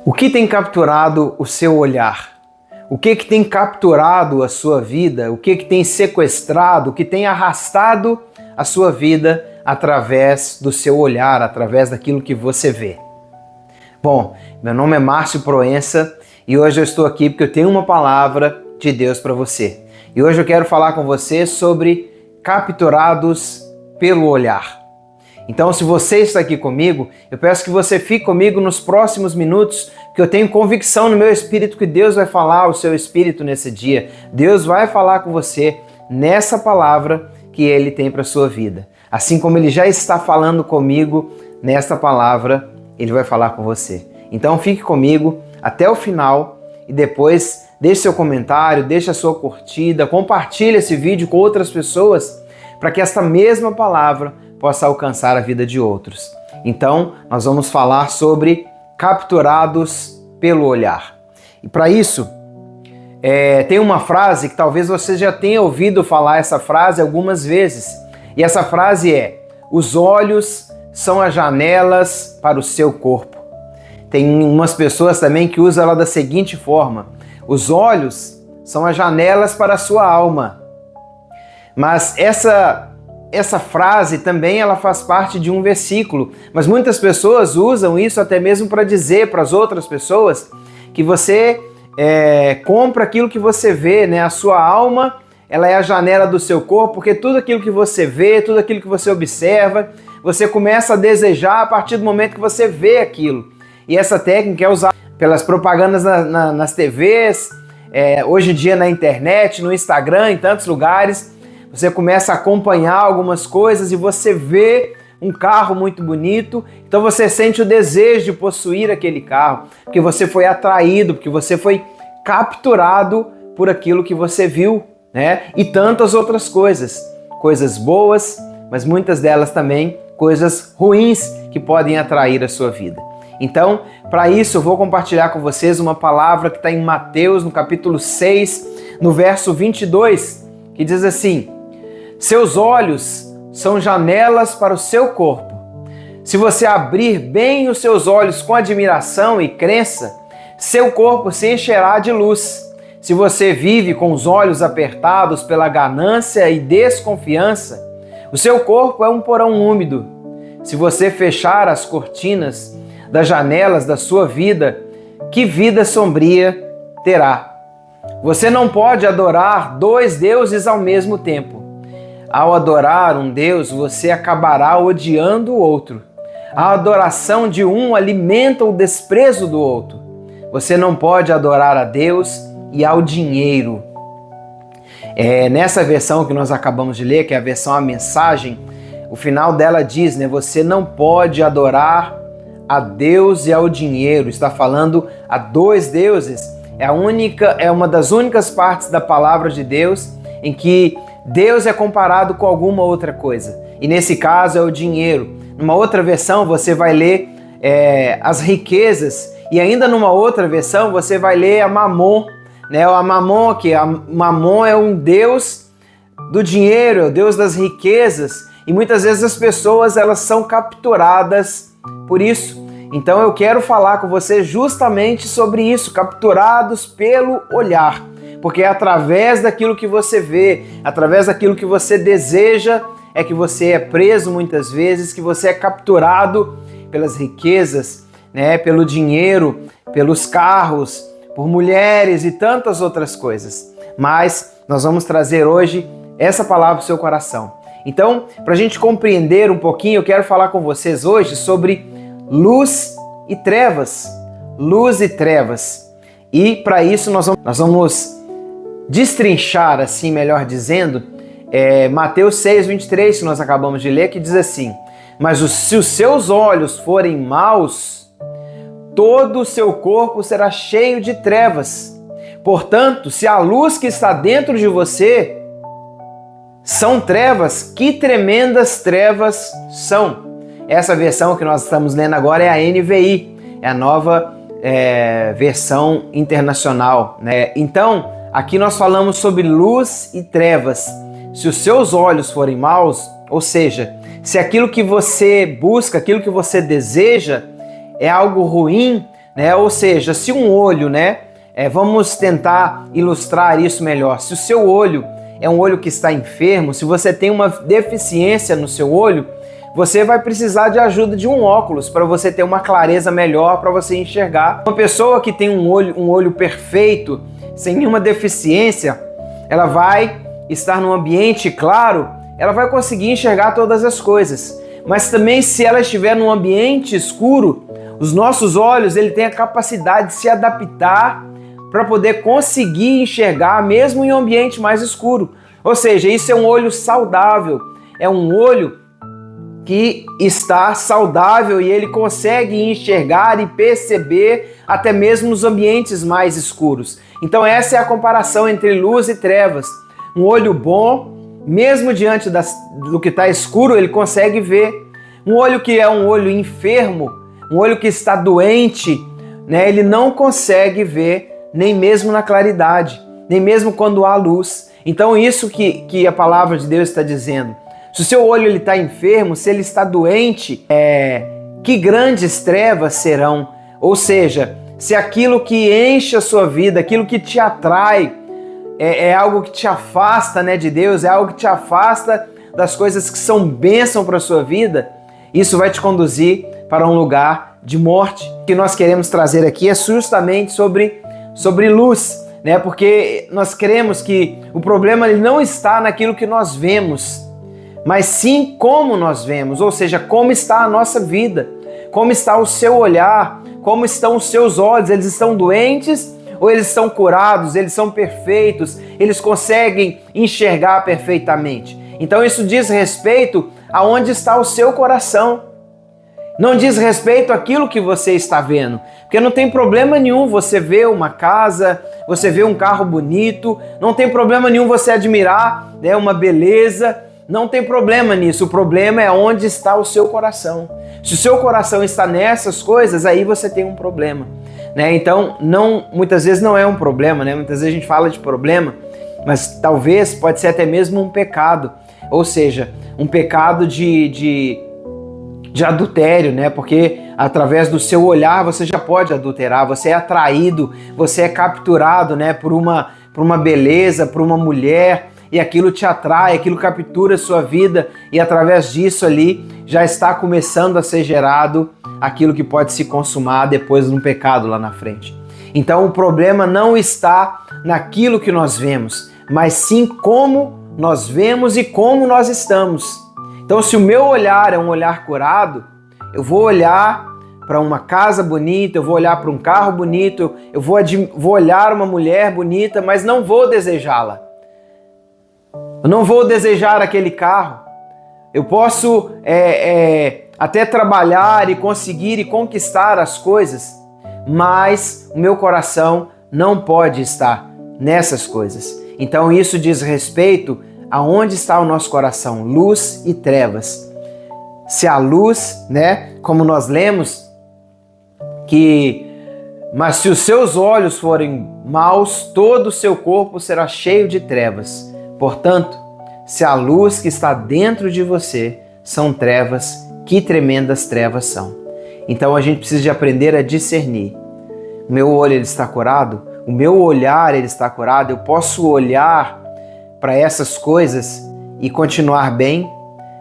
O que tem capturado o seu olhar? O que tem capturado a sua vida? O que tem sequestrado? O que tem arrastado a sua vida através do seu olhar, através daquilo que você vê? Bom, meu nome é Márcio Proença e hoje eu estou aqui porque eu tenho uma palavra de Deus para você. E hoje eu quero falar com você sobre capturados pelo olhar. Então, se você está aqui comigo, eu peço que você fique comigo nos próximos minutos, porque eu tenho convicção no meu espírito que Deus vai falar ao seu espírito nesse dia. Deus vai falar com você nessa palavra que Ele tem para a sua vida. Assim como Ele já está falando comigo nesta palavra, Ele vai falar com você. Então, fique comigo até o final e depois deixe seu comentário, deixe a sua curtida, compartilhe esse vídeo com outras pessoas para que esta mesma palavra possa alcançar a vida de outros. Então, nós vamos falar sobre capturados pelo olhar. E para isso, tem uma frase que talvez você já tenha ouvido falar essa frase algumas vezes. E essa frase é: os olhos são as janelas para o seu corpo. Tem umas pessoas também que usam ela da seguinte forma: os olhos são as janelas para a sua alma. Mas essa frase também ela faz parte de um versículo, mas muitas pessoas usam isso até mesmo para dizer para as outras pessoas que você compra aquilo que você vê, né? A sua alma ela é a janela do seu corpo, porque tudo aquilo que você vê, tudo aquilo que você observa, você começa a desejar a partir do momento que você vê aquilo. E essa técnica é usada pelas propagandas nas TVs, hoje em dia na internet, no Instagram, em tantos lugares. Você começa a acompanhar algumas coisas e você vê um carro muito bonito, então você sente o desejo de possuir aquele carro, porque você foi atraído, porque você foi capturado por aquilo que você viu, né? E tantas outras coisas, coisas boas, mas muitas delas também coisas ruins que podem atrair a sua vida. Então, para isso eu vou compartilhar com vocês uma palavra que está em Mateus, no capítulo 6, no verso 22, que diz assim: seus olhos são janelas para o seu corpo. Se você abrir bem os seus olhos com admiração e crença, seu corpo se encherá de luz. Se você vive com os olhos apertados pela ganância e desconfiança, o seu corpo é um porão úmido. Se você fechar as cortinas das janelas da sua vida, que vida sombria terá? Você não pode adorar dois deuses ao mesmo tempo. Ao adorar um Deus, você acabará odiando o outro. A adoração de um alimenta o desprezo do outro. Você não pode adorar a Deus e ao dinheiro. Nessa versão que nós acabamos de ler, que é a versão A Mensagem, o final dela diz, né? Você não pode adorar a Deus e ao dinheiro. Está falando a dois deuses. É uma das únicas partes da palavra de Deus em que Deus é comparado com alguma outra coisa. E nesse caso é o dinheiro. Numa outra versão você vai ler as riquezas. E ainda numa outra versão você vai ler a Mamon. Né? A Mamon, Mamon é um deus do dinheiro, é o deus das riquezas. E muitas vezes as pessoas elas são capturadas por isso. Então eu quero falar com você justamente sobre isso, capturados pelo olhar. Porque é através daquilo que você vê, através daquilo que você deseja, é que você é preso muitas vezes, que você é capturado pelas riquezas, né? Pelo dinheiro, pelos carros, por mulheres e tantas outras coisas. Mas nós vamos trazer hoje essa palavra para o seu coração. Então, para a gente compreender um pouquinho, eu quero falar com vocês hoje sobre luz e trevas. Luz e trevas. E para isso nós vamos destrinchar, assim melhor dizendo, Mateus 6, 23, que nós acabamos de ler, que diz assim: mas se os seus olhos forem maus, todo o seu corpo será cheio de trevas. Portanto, se a luz que está dentro de você são trevas, que tremendas trevas são. Essa versão que nós estamos lendo agora é a NVI, é a nova versão internacional, né? Então, aqui nós falamos sobre luz e trevas. Se os seus olhos forem maus, ou seja, se aquilo que você busca, aquilo que você deseja é algo ruim, né? Ou seja, se um olho, né? Vamos tentar ilustrar isso melhor. Se o seu olho é um olho que está enfermo, se você tem uma deficiência no seu olho, você vai precisar de ajuda de um óculos para você ter uma clareza melhor, para você enxergar. Uma pessoa que tem um olho perfeito, sem nenhuma deficiência, ela vai estar num ambiente claro, ela vai conseguir enxergar todas as coisas. Mas também se ela estiver num ambiente escuro, os nossos olhos, ele tem a capacidade de se adaptar para poder conseguir enxergar mesmo em um ambiente mais escuro. Ou seja, isso é um olho saudável, é um olho que está saudável e ele consegue enxergar e perceber até mesmo nos ambientes mais escuros. Então essa é a comparação entre luz e trevas. Um olho bom, mesmo diante do que está escuro, ele consegue ver. Um olho que é um olho enfermo, um olho que está doente, né, ele não consegue ver nem mesmo na claridade, nem mesmo quando há luz. Então isso que a palavra de Deus está dizendo. Se o seu olho está enfermo, se ele está doente, que grandes trevas serão. Ou seja, se aquilo que enche a sua vida, aquilo que te atrai, é algo que te afasta, né, de Deus, é algo que te afasta das coisas que são bênção para a sua vida, isso vai te conduzir para um lugar de morte. O que nós queremos trazer aqui é justamente sobre luz, né? Porque nós cremos que o problema ele não está naquilo que nós vemos, mas sim como nós vemos, ou seja, como está a nossa vida, como está o seu olhar, como estão os seus olhos, eles estão doentes ou eles estão curados, eles são perfeitos, eles conseguem enxergar perfeitamente. Então isso diz respeito aonde está o seu coração. Não diz respeito àquilo que você está vendo, porque não tem problema nenhum você ver uma casa, você ver um carro bonito, não tem problema nenhum você admirar, né, uma beleza, não tem problema nisso. O problema é onde está o seu coração. Se o seu coração está nessas coisas, aí você tem um problema, né? Então, muitas vezes não é um problema, né? Muitas vezes a gente fala de problema, mas talvez pode ser até mesmo um pecado, ou seja, um pecado de adultério, né? Porque através do seu olhar você já pode adulterar, você é atraído, você é capturado, né, por uma beleza, por uma mulher, e aquilo te atrai, aquilo captura a sua vida, e através disso ali já está começando a ser gerado aquilo que pode se consumar depois no pecado lá na frente. Então o problema não está naquilo que nós vemos, mas sim como nós vemos e como nós estamos. Então, se o meu olhar é um olhar curado, eu vou olhar para uma casa bonita, eu vou olhar para um carro bonito, eu vou olhar uma mulher bonita, mas não vou desejá-la. Eu não vou desejar aquele carro. Eu posso até trabalhar e conseguir e conquistar as coisas, mas o meu coração não pode estar nessas coisas. Então, isso diz respeito aonde está o nosso coração, luz e trevas. Se a luz, né, como nós lemos, mas se os seus olhos forem maus, todo o seu corpo será cheio de trevas. Portanto, se a luz que está dentro de você são trevas, que tremendas trevas são. Então a gente precisa de aprender a discernir. O meu olho ele está curado? O meu olhar ele está curado? Eu posso olhar para essas coisas e continuar bem?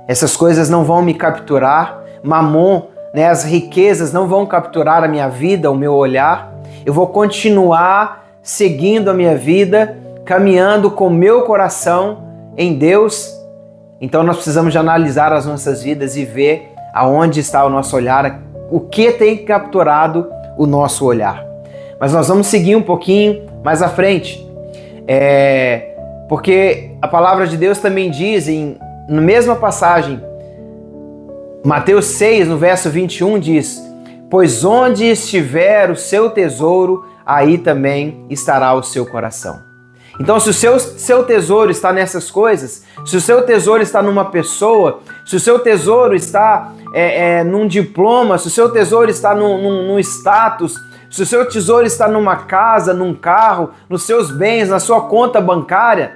Essas coisas não vão me capturar? Mamon, né, as riquezas não vão capturar a minha vida, o meu olhar? Eu vou continuar seguindo a minha vida, caminhando com o meu coração em Deus? Então nós precisamos de analisar as nossas vidas e ver aonde está o nosso olhar, o que tem capturado o nosso olhar. Mas nós vamos seguir um pouquinho mais à frente. Porque a palavra de Deus também diz, na mesma passagem, Mateus 6, no verso 21, diz: pois onde estiver o seu tesouro, aí também estará o seu coração. Então, se o seu tesouro está nessas coisas, se o seu tesouro está numa pessoa, se o seu tesouro está num diploma, se o seu tesouro está num status, se o seu tesouro está numa casa, num carro, nos seus bens, na sua conta bancária,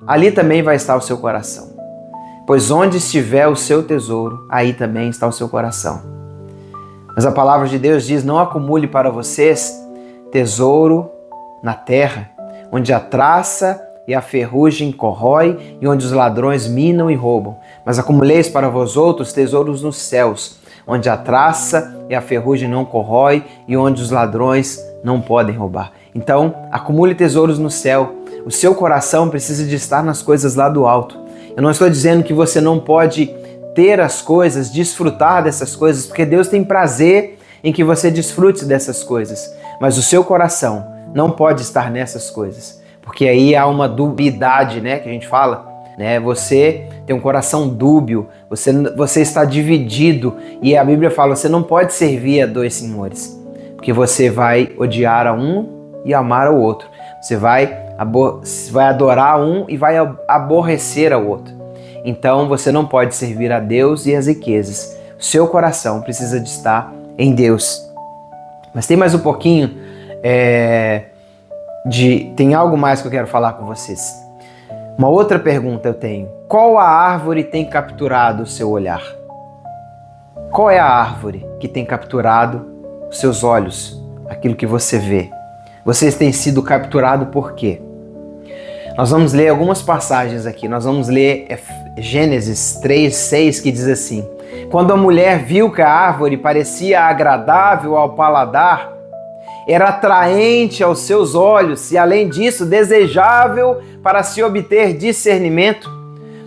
ali também vai estar o seu coração. Pois onde estiver o seu tesouro, aí também está o seu coração. Mas a palavra de Deus diz: não acumule para vocês tesouro na terra, onde a traça e a ferrugem corrói e onde os ladrões minam e roubam. Mas acumuleis para vós outros tesouros nos céus, onde a traça e a ferrugem não corrói e onde os ladrões não podem roubar. Então, acumule tesouros no céu. O seu coração precisa de estar nas coisas lá do alto. Eu não estou dizendo que você não pode ter as coisas, desfrutar dessas coisas, porque Deus tem prazer em que você desfrute dessas coisas. Mas o seu coração não pode estar nessas coisas, porque aí há uma dubiedade, né, que a gente fala, né? Você tem um coração dúbio, você está dividido, e a Bíblia fala: você não pode servir a dois senhores, porque você vai odiar a um e amar ao outro. Você vai adorar um e vai aborrecer ao outro. Então você não pode servir a Deus e as riquezas. O seu coração precisa de estar em Deus. Mas tem mais um pouquinho tem algo mais que eu quero falar com vocês. Uma outra pergunta eu tenho: qual a árvore tem capturado o seu olhar? Qual é a árvore que tem capturado os seus olhos, aquilo que você vê? Vocês têm sido capturados por quê? Nós vamos ler algumas passagens aqui. Nós vamos ler Gênesis 3:6, que diz assim: quando a mulher viu que a árvore parecia agradável ao paladar, era atraente aos seus olhos e, além disso, desejável para se obter discernimento,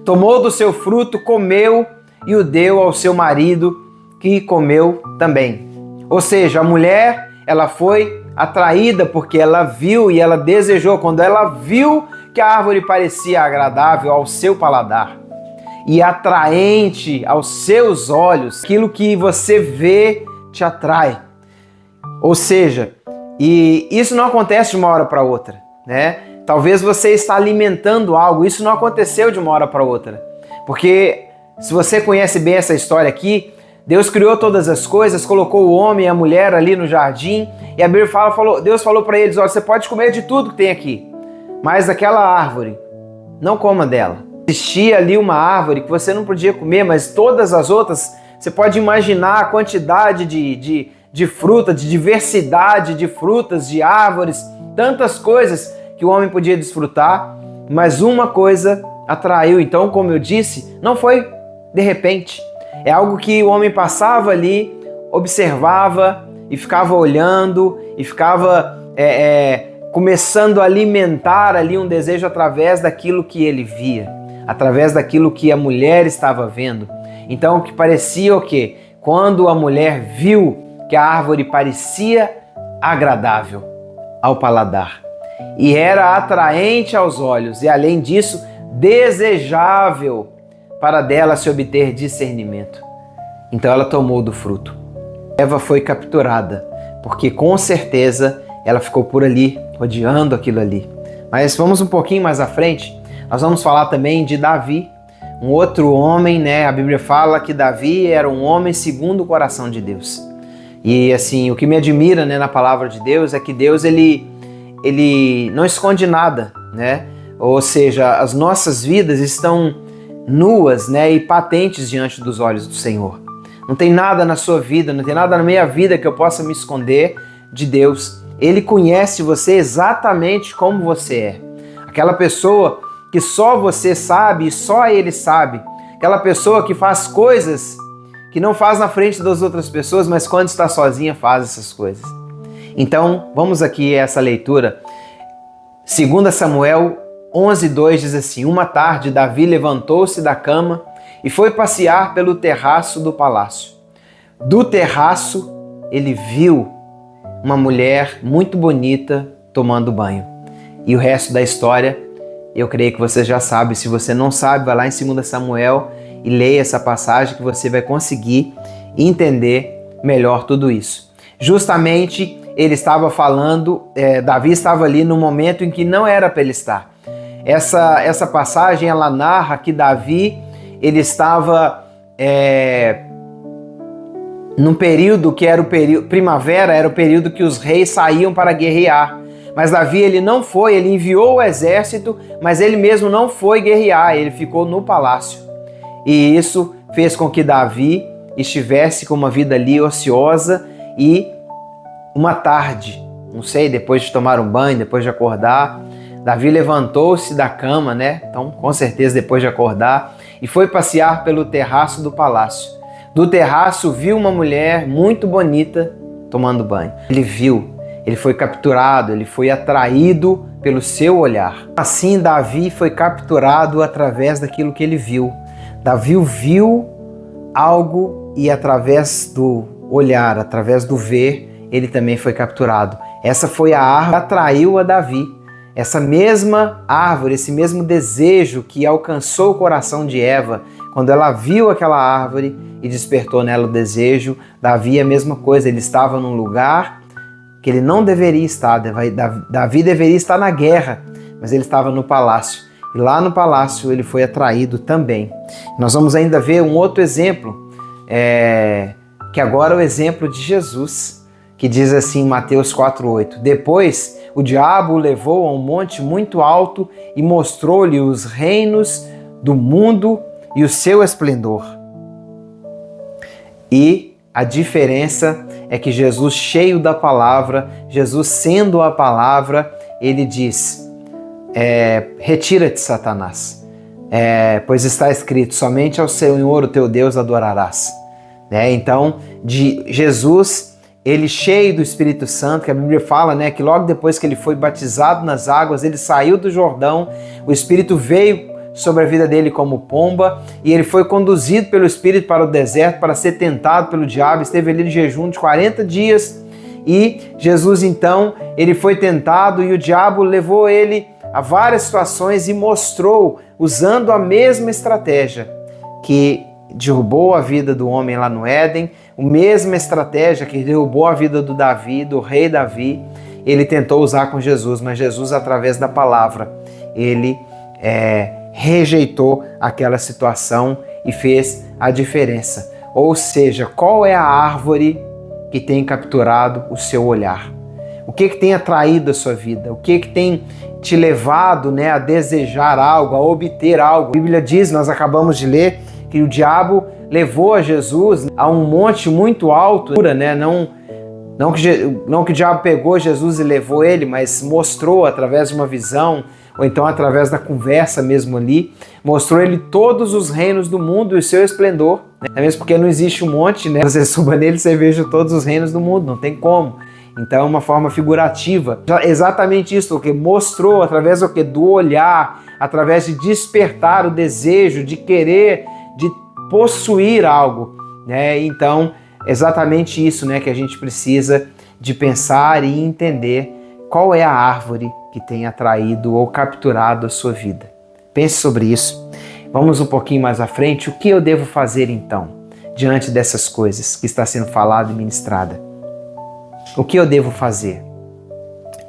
tomou do seu fruto, comeu e o deu ao seu marido, que comeu também. Ou seja, a mulher, ela foi atraída porque ela viu e ela desejou. Quando ela viu que a árvore parecia agradável ao seu paladar e atraente aos seus olhos, aquilo que você vê te atrai. Ou seja, e isso não acontece de uma hora para outra, né? Talvez você está alimentando algo, isso não aconteceu de uma hora para outra. Porque se você conhece bem essa história aqui, Deus criou todas as coisas, colocou o homem e a mulher ali no jardim, e a Bíblia Deus falou para eles: olha, você pode comer de tudo que tem aqui, mas daquela árvore, não coma dela. Existia ali uma árvore que você não podia comer, mas todas as outras, você pode imaginar a quantidade de fruta, de diversidade de frutas, de árvores, tantas coisas que o homem podia desfrutar, mas uma coisa atraiu. Então, como eu disse, não foi de repente. É algo que o homem passava ali, observava e ficava olhando e ficava começando a alimentar ali um desejo através daquilo que ele via, através daquilo que a mulher estava vendo. Então, o que parecia o quê? Quando a mulher viu que a árvore parecia agradável ao paladar e era atraente aos olhos e, além disso, desejável para dela se obter discernimento. Então ela tomou do fruto. Eva foi capturada, porque com certeza ela ficou por ali, odiando aquilo ali. Mas vamos um pouquinho mais à frente, nós vamos falar também de Davi, um outro homem, né? A Bíblia fala que Davi era um homem segundo o coração de Deus. E assim, o que me admira, né, na palavra de Deus é que Deus ele não esconde nada, né? Ou seja, as nossas vidas estão nuas, né, e patentes diante dos olhos do Senhor. Não tem nada na sua vida, não tem nada na minha vida que eu possa me esconder de Deus. Ele conhece você exatamente como você é. Aquela pessoa que só você sabe e só Ele sabe. Aquela pessoa que faz coisas que não faz na frente das outras pessoas, mas quando está sozinha faz essas coisas. Então, vamos aqui a essa leitura. 2 Samuel 11:2 diz assim: uma tarde Davi levantou-se da cama e foi passear pelo terraço do palácio. Do terraço ele viu uma mulher muito bonita tomando banho. E o resto da história eu creio que você já sabe. Se você não sabe, vai lá em 2 Samuel e leia essa passagem que você vai conseguir entender melhor tudo isso. Justamente ele estava falando, Davi estava ali no momento em que não era para ele estar. Essa passagem ela narra que Davi ele estava num período que era o período primavera, era o período que os reis saíam para guerrear. Mas Davi ele não foi, ele enviou o exército, mas ele mesmo não foi guerrear, ele ficou no palácio. E isso fez com que Davi estivesse com uma vida ali ociosa e uma tarde, não sei, depois de tomar um banho, depois de acordar, Davi levantou-se da cama, né? Então, com certeza, depois de acordar, e foi passear pelo terraço do palácio. Do terraço, viu uma mulher muito bonita tomando banho. Ele viu, ele foi capturado, ele foi atraído pelo seu olhar. Assim, Davi foi capturado através daquilo que ele viu. Davi viu algo e através do olhar, através do ver, ele também foi capturado. Essa foi a árvore que atraiu a Davi. Essa mesma árvore, esse mesmo desejo que alcançou o coração de Eva, quando ela viu aquela árvore e despertou nela o desejo, Davi a mesma coisa, ele estava num lugar que ele não deveria estar. Davi deveria estar na guerra, mas ele estava no palácio. E lá no palácio ele foi atraído também. Nós vamos ainda ver um outro exemplo, que agora é o exemplo de Jesus, que diz assim em Mateus 4,8: Depois o diabo o levou a um monte muito alto e mostrou-lhe os reinos do mundo e o seu esplendor. E a diferença é que Jesus, cheio da palavra, Jesus sendo a palavra, ele diz: retira-te, Satanás, pois está escrito, somente ao Senhor, o teu Deus, adorarás. Então, de Jesus, ele cheio do Espírito Santo, que a Bíblia fala, né, que logo depois que ele foi batizado nas águas, ele saiu do Jordão, o Espírito veio sobre a vida dele como pomba, e ele foi conduzido pelo Espírito para o deserto para ser tentado pelo diabo, esteve ali em jejum de 40 dias, e Jesus então, ele foi tentado e o diabo levou ele a várias situações e mostrou, usando a mesma estratégia que derrubou a vida do homem lá no Éden, a mesma estratégia que derrubou a vida do Davi, do rei Davi, ele tentou usar com Jesus, mas Jesus, através da palavra, ele rejeitou aquela situação e fez a diferença. Ou seja, qual é a árvore que tem capturado o seu olhar? O que tem atraído a sua vida? O que tem te levado, né, a desejar algo, a obter algo? A Bíblia diz, nós acabamos de ler, que o diabo levou a Jesus a um monte muito alto, né? Não que o diabo pegou Jesus e levou ele, mas mostrou através de uma visão, ou então através da conversa mesmo ali, mostrou ele todos os reinos do mundo e o seu esplendor, né? Mesmo porque não existe um monte, né? Você suba nele e você veja todos os reinos do mundo, não tem como. Então é uma forma figurativa. Exatamente isso, que mostrou através do olhar, através de despertar o desejo de querer, de possuir algo, né? Então, exatamente isso, né, que a gente precisa de pensar e entender qual é a árvore que tem atraído ou capturado a sua vida. Pense sobre isso. Vamos um pouquinho mais à frente. O que eu devo fazer então, diante dessas coisas que está sendo falada e ministrada? O que eu devo fazer?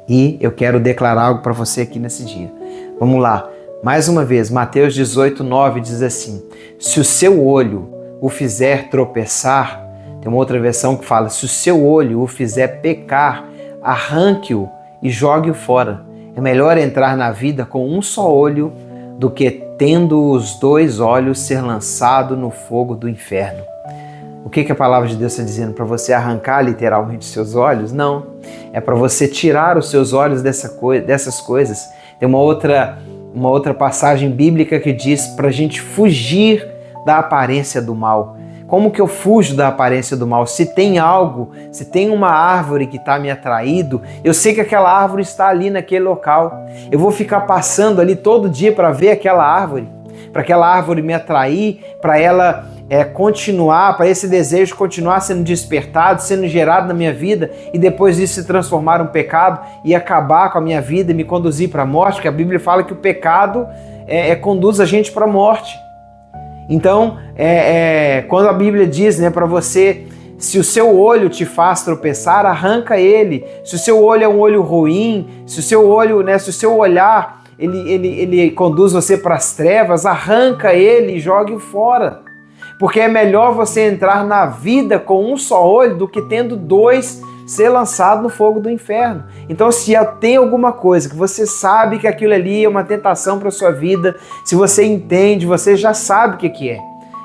E eu quero declarar algo para você aqui nesse dia. Vamos lá. Mais uma vez, Mateus 18:9 diz assim: se o seu olho o fizer tropeçar, tem uma outra versão que fala, se o seu olho o fizer pecar, arranque-o e jogue-o fora. É melhor entrar na vida com um só olho do que, tendo os dois olhos, ser lançado no fogo do inferno. O que a palavra de Deus está dizendo? Para você arrancar literalmente seus olhos? Não. É para você tirar os seus olhos dessas coisas. Tem uma outra passagem bíblica que diz para a gente fugir da aparência do mal. Como que eu fujo da aparência do mal? Se tem algo, se tem uma árvore que está me atraindo, eu sei que aquela árvore está ali naquele local. Eu vou ficar passando ali todo dia para ver aquela árvore, para aquela árvore me atrair, para ela continuar, para esse desejo continuar sendo despertado, sendo gerado na minha vida e depois isso se transformar em um pecado e acabar com a minha vida e me conduzir para a morte, porque a Bíblia fala que o pecado conduz a gente para a morte. Então, quando a Bíblia diz, né, para você, se o seu olho te faz tropeçar, arranca ele. Se o seu olho é um olho ruim, se o seu olho, né, se o seu olhar ele conduz você para as trevas, arranca ele e jogue-o fora. Porque é melhor você entrar na vida com um só olho do que tendo dois, ser lançado no fogo do inferno. Então, se tem alguma coisa que você sabe que aquilo ali é uma tentação para a sua vida, se você entende, você já sabe o que é.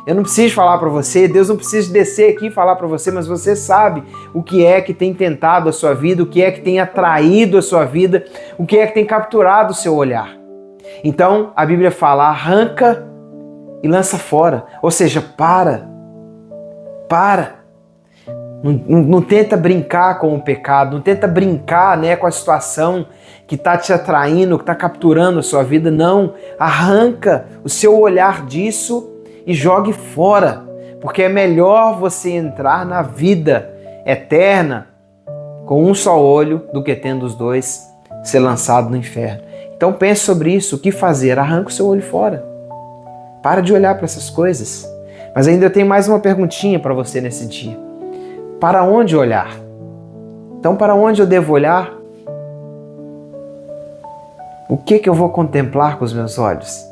Eu não preciso falar para você, Deus não precisa descer aqui e falar para você, mas você sabe o que é que tem tentado a sua vida, o que é que tem atraído a sua vida, o que é que tem capturado o seu olhar. Então, a Bíblia fala, arranca e lança fora. Ou seja, para. Não tenta brincar com o pecado, não tenta brincar, né, com a situação que está te atraindo, que está capturando a sua vida. Não, arranca o seu olhar disso e jogue fora, porque é melhor você entrar na vida eterna com um só olho do que tendo os dois ser lançado no inferno. Então pense sobre isso, o que fazer? Arranca o seu olho fora. Para de olhar para essas coisas. Mas ainda eu tenho mais uma perguntinha para você nesse dia. Para onde olhar? Então, para onde eu devo olhar? O que eu vou contemplar com os meus olhos?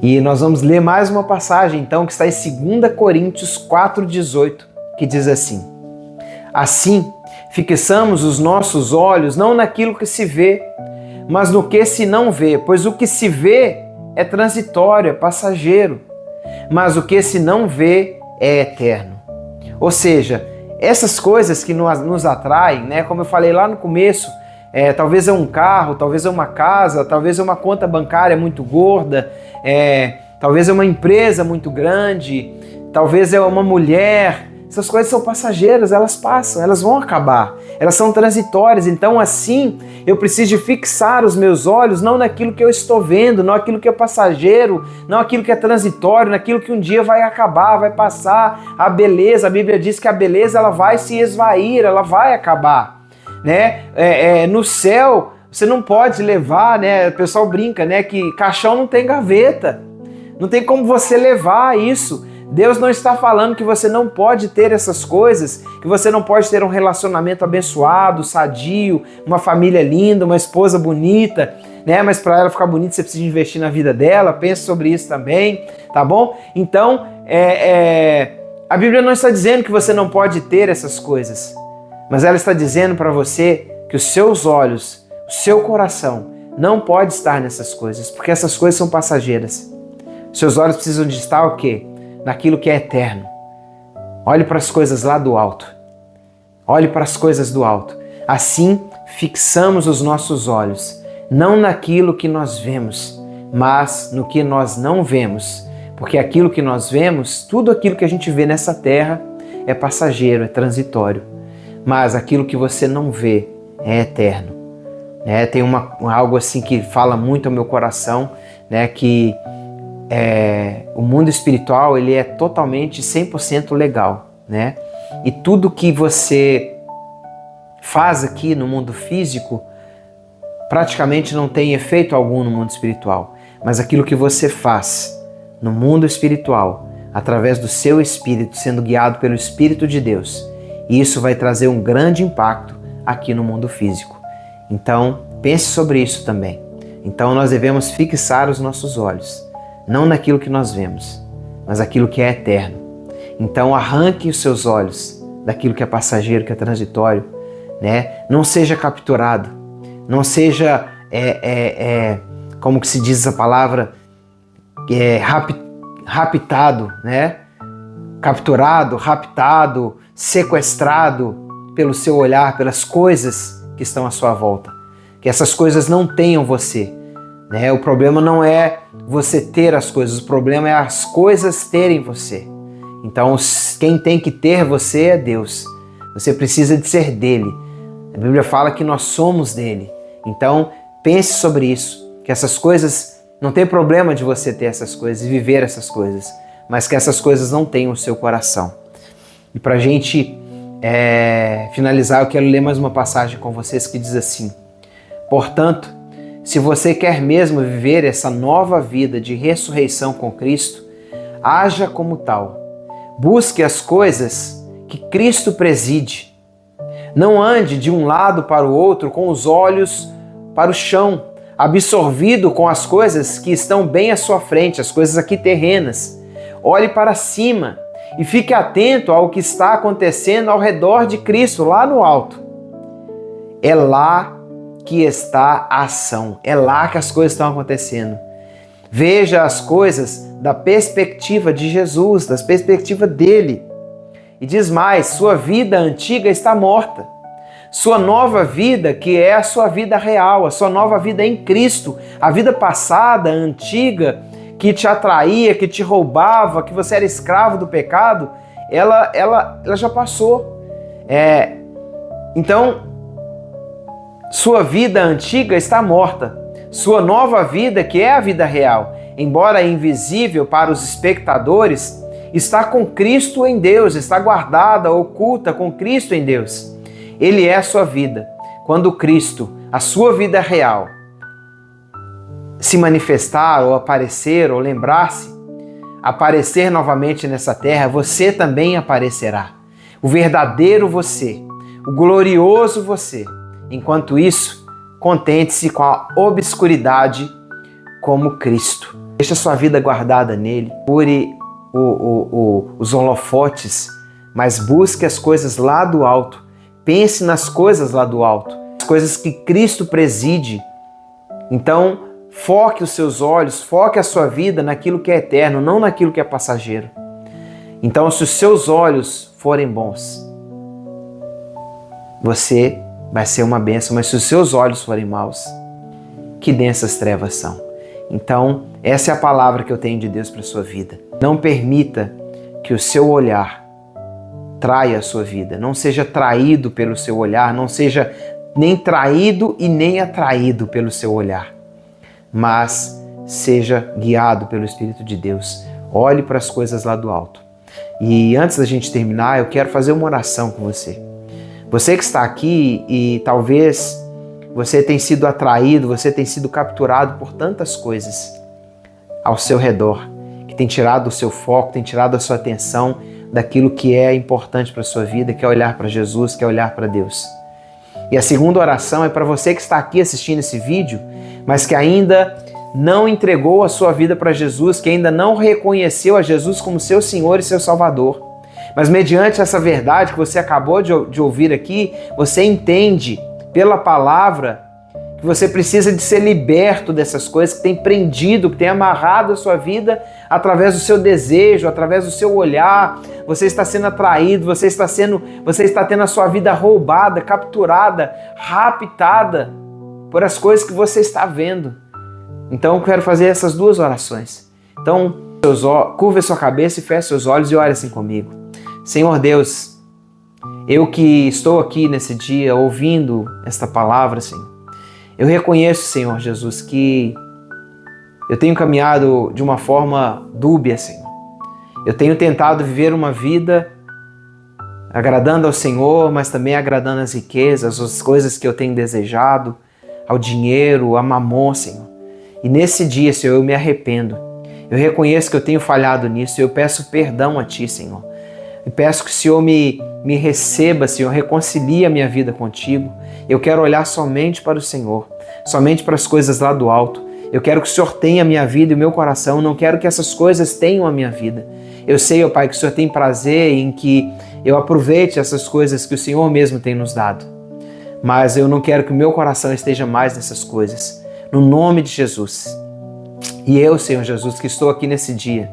E nós vamos ler mais uma passagem, então, que está em 2 Coríntios 4,18, que diz assim: assim, fixamos os nossos olhos não naquilo que se vê, mas no que se não vê, pois o que se vê é transitório, é passageiro, mas o que se não vê é eterno. Ou seja, essas coisas que nos atraem, né, como eu falei lá no começo, talvez é um carro, talvez é uma casa, talvez é uma conta bancária muito gorda, talvez é uma empresa muito grande, talvez é uma mulher. Essas coisas são passageiras, elas passam, elas vão acabar, elas são transitórias. Então assim, eu preciso de fixar os meus olhos não naquilo que eu estou vendo, não aquilo que é passageiro, não aquilo que é transitório, naquilo que um dia vai acabar, vai passar. A beleza, a Bíblia diz que a beleza ela vai se esvair, ela vai acabar, né? No céu, você não pode levar, né? O pessoal brinca, né? Que caixão não tem gaveta, não tem como você levar isso. Deus não está falando que você não pode ter essas coisas, que você não pode ter um relacionamento abençoado, sadio, uma família linda, uma esposa bonita, né? Mas para ela ficar bonita você precisa investir na vida dela. Pense sobre isso também, tá bom? Então, a Bíblia não está dizendo que você não pode ter essas coisas, mas ela está dizendo para você que os seus olhos, o seu coração não pode estar nessas coisas, porque essas coisas são passageiras. Seus olhos precisam de estar o quê? Naquilo que é eterno. Olhe para as coisas lá do alto. Olhe para as coisas do alto. Assim, fixamos os nossos olhos, não naquilo que nós vemos, mas no que nós não vemos. Porque aquilo que nós vemos, tudo aquilo que a gente vê nessa terra é passageiro, é transitório. Mas aquilo que você não vê é eterno. Tem algo assim que fala muito ao meu coração, né, que o mundo espiritual ele é totalmente 100% legal, né? E tudo que você faz aqui no mundo físico praticamente não tem efeito algum no mundo espiritual, mas aquilo que você faz no mundo espiritual, através do seu espírito, sendo guiado pelo Espírito de Deus, isso vai trazer um grande impacto aqui no mundo físico. Então, pense sobre isso também. Então, nós devemos fixar os nossos olhos não naquilo que nós vemos, mas aquilo que é eterno. Então arranque os seus olhos daquilo que é passageiro, que é transitório, né? Não seja capturado, não seja, como que se diz essa palavra, raptado, né? Capturado, raptado, sequestrado pelo seu olhar, pelas coisas que estão à sua volta. Que essas coisas não tenham você. O problema não é você ter as coisas, o problema é as coisas terem você. Então, quem tem que ter você é Deus. Você precisa de ser dele. A Bíblia fala que nós somos dele. Então, pense sobre isso, que essas coisas, não tem problema de você ter essas coisas e viver essas coisas, mas que essas coisas não tenham o seu coração. E para a gente finalizar, eu quero ler mais uma passagem com vocês que diz assim: portanto, se você quer mesmo viver essa nova vida de ressurreição com Cristo, haja como tal. Busque as coisas que Cristo preside. Não ande de um lado para o outro com os olhos para o chão, absorvido com as coisas que estão bem à sua frente, as coisas aqui terrenas. Olhe para cima e fique atento ao que está acontecendo ao redor de Cristo, lá no alto. É lá que está a ação, é lá que as coisas estão acontecendo. Veja as coisas da perspectiva de Jesus, da perspectiva dele. E diz mais, sua vida antiga está morta. Sua nova vida, que é a sua vida real, a sua nova vida em Cristo, a vida passada, antiga, que te atraía, que te roubava, que você era escravo do pecado, ela já passou. Então, sua vida antiga está morta. Sua nova vida, que é a vida real, embora invisível para os espectadores, está com Cristo em Deus, está guardada, oculta com Cristo em Deus. Ele é a sua vida. Quando Cristo, a sua vida real, se manifestar ou aparecer ou lembrar-se, aparecer novamente nessa terra, você também aparecerá. O verdadeiro você, o glorioso você. Enquanto isso, contente-se com a obscuridade como Cristo. Deixa sua vida guardada nele. Procure os holofotes, mas busque as coisas lá do alto. Pense nas coisas lá do alto, as coisas que Cristo preside. Então, foque os seus olhos, foque a sua vida naquilo que é eterno, não naquilo que é passageiro. Então, se os seus olhos forem bons, você vai ser uma bênção, mas se os seus olhos forem maus, que densas trevas são. Então, essa é a palavra que eu tenho de Deus para a sua vida. Não permita que o seu olhar traia a sua vida. Não seja traído pelo seu olhar, não seja nem traído e nem atraído pelo seu olhar, mas seja guiado pelo Espírito de Deus. Olhe para as coisas lá do alto. E antes da gente terminar, eu quero fazer uma oração com você. Você que está aqui e talvez você tenha sido atraído, você tenha sido capturado por tantas coisas ao seu redor, que tem tirado o seu foco, tem tirado a sua atenção daquilo que é importante para a sua vida, que é olhar para Jesus, que é olhar para Deus. E a segunda oração é para você que está aqui assistindo esse vídeo, mas que ainda não entregou a sua vida para Jesus, que ainda não reconheceu a Jesus como seu Senhor e seu Salvador. Mas mediante essa verdade que você acabou de ouvir aqui, você entende pela palavra que você precisa de ser liberto dessas coisas que tem prendido, que tem amarrado a sua vida através do seu desejo, através do seu olhar. Você está sendo atraído, você está tendo a sua vida roubada, capturada, raptada por as coisas que você está vendo. Então eu quero fazer essas duas orações. Então, curva a sua cabeça e feche seus olhos e ore assim comigo. Senhor Deus, eu que estou aqui nesse dia ouvindo esta palavra, Senhor, eu reconheço, Senhor Jesus, que eu tenho caminhado de uma forma dúbia, Senhor. Eu tenho tentado viver uma vida agradando ao Senhor, mas também agradando às riquezas, às coisas que eu tenho desejado, ao dinheiro, a mamon, Senhor. E nesse dia, Senhor, eu me arrependo. Eu reconheço que eu tenho falhado nisso e eu peço perdão a Ti, Senhor. Eu peço que o Senhor me receba, Senhor, reconcilie a minha vida contigo. Eu quero olhar somente para o Senhor, somente para as coisas lá do alto. Eu quero que o Senhor tenha a minha vida e o meu coração. Eu não quero que essas coisas tenham a minha vida. Eu sei, ó Pai, que o Senhor tem prazer em que eu aproveite essas coisas que o Senhor mesmo tem nos dado. Mas eu não quero que o meu coração esteja mais nessas coisas. No nome de Jesus. E eu, Senhor Jesus, que estou aqui nesse dia,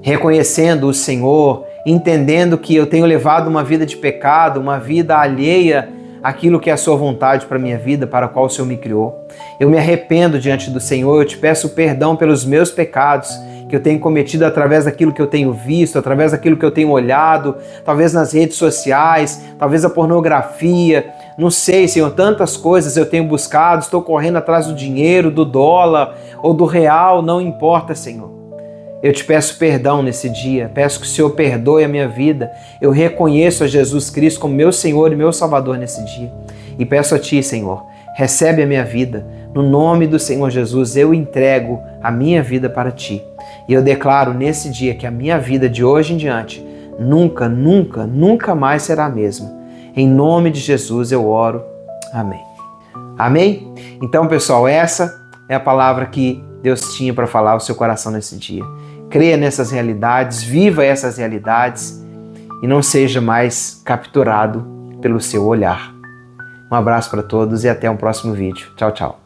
reconhecendo o Senhor, entendendo que eu tenho levado uma vida de pecado, uma vida alheia àquilo que é a sua vontade para a minha vida, para a qual o Senhor me criou. Eu me arrependo diante do Senhor, eu te peço perdão pelos meus pecados que eu tenho cometido através daquilo que eu tenho visto, através daquilo que eu tenho olhado, talvez nas redes sociais, talvez a pornografia, não sei, Senhor, tantas coisas eu tenho buscado, estou correndo atrás do dinheiro, do dólar ou do real, não importa, Senhor. Eu te peço perdão nesse dia, peço que o Senhor perdoe a minha vida. Eu reconheço a Jesus Cristo como meu Senhor e meu Salvador nesse dia. E peço a Ti, Senhor, recebe a minha vida. No nome do Senhor Jesus, eu entrego a minha vida para Ti. E eu declaro nesse dia que a minha vida de hoje em diante nunca, nunca, nunca mais será a mesma. Em nome de Jesus eu oro. Amém. Amém? Então, pessoal, essa é a palavra que Deus tinha para falar ao seu coração nesse dia. Creia nessas realidades, viva essas realidades e não seja mais capturado pelo seu olhar. Um abraço para todos e até um próximo vídeo. Tchau, tchau.